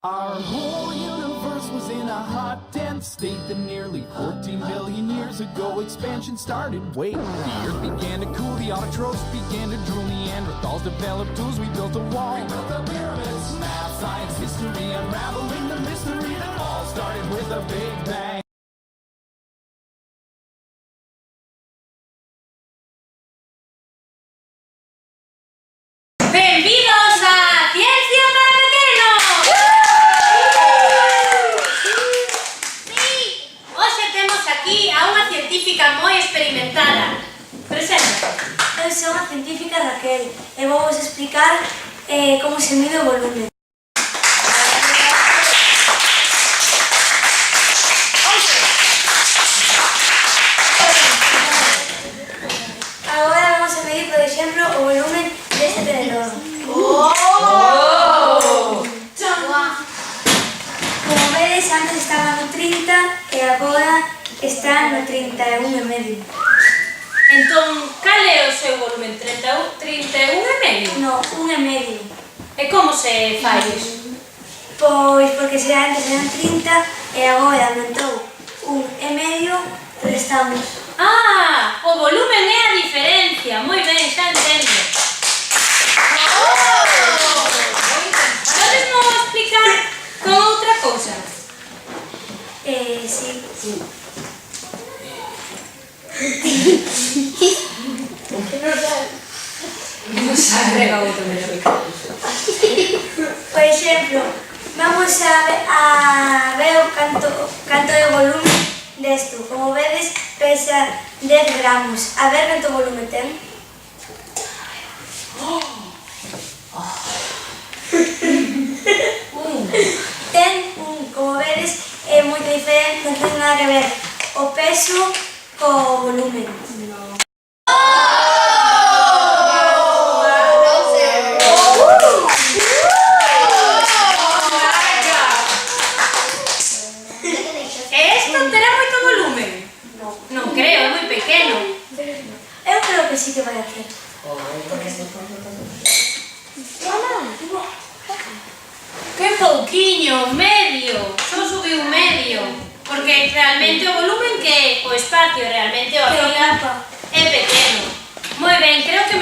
Our whole universe was in a hot, dense state that nearly 14 billion years ago expansion started. Wait, the earth began to cool, the autotrophs began to drool, Neanderthals developed tools, we built a wall. We built the pyramids, math, science, history, unraveling the mystery that all started with a big bang. ¡Benvidos a Ciencia para Pequenos! Sí, hoxe temos aquí a unha científica moi experimentada. Presenta. Eu sou a científica Raquel e vou vos explicar como se mide o volumen. Agora vamos a medir, por exemplo, o volumen deste tenedor. Como vedes, antes estaba no 30 e agora está no 31,5. Entón, cal é o seu volumen? 31,5? No, 1,5. E como se fai iso? Pois porque se antes eran 30 e agora aumentou 1,5, restamos. Ah, o volumen é a diferencia. Moi ben, xa entendo. Podes non explicar con outra cousa? Sí. Non sabe outro mellor. Por exemplo, vamos a ver o canto é o volumen desto. Como vedes, pesa 10 gramos. A ver canto volumen ten. Ten como vedes, é moito diferente, non ten nada que ver o peso co volumen. Non creo, é moi pequeno. Eu creo que sí que vai a ter. Que pouquiño, medio. Só subiu medio. Porque realmente o volumen que é o espacio, realmente o fila é pequeno. Moi ben, creo que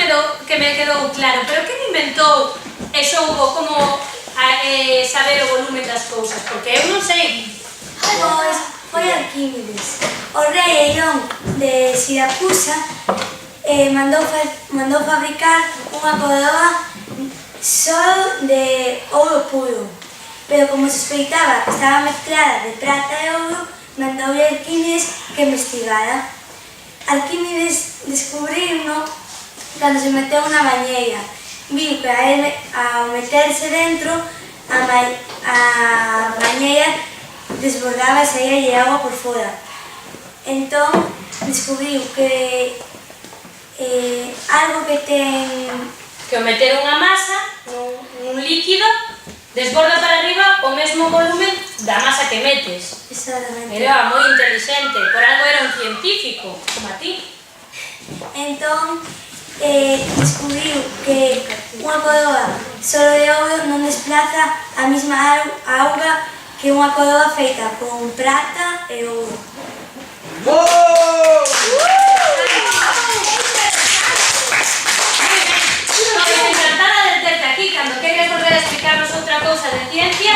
me quedou claro. Pero que inventou e soubo como saber o volumen das cousas? Porque eu non sei. Pois foi Arquímedes. O rei Eirón de Siracusa mandou fabricar unha coroa só de ouro puro. Pero como se suspeitaba que estaba mezclada de prata e ouro, mandou a Arquímedes que investigara. Arquímedes descubriu-no cando se meteu na bañeira. Viu que ao meterse dentro, a bañeira desbordaba e saía agua por fora. Entón, descubriu que algo que ten... Que o meter unha masa nun líquido desborda para arriba o mesmo volumen da masa que metes. Exactamente. Era moi inteligente, por algo era un científico, como a ti. Entón, descubriu que unha coroa solo de ouro non desplaza a mesma auga que unha coroa feita con prata e ouro. Encantada de terte aquí, cando queres volver a explicarnos outra cousa de ciencia,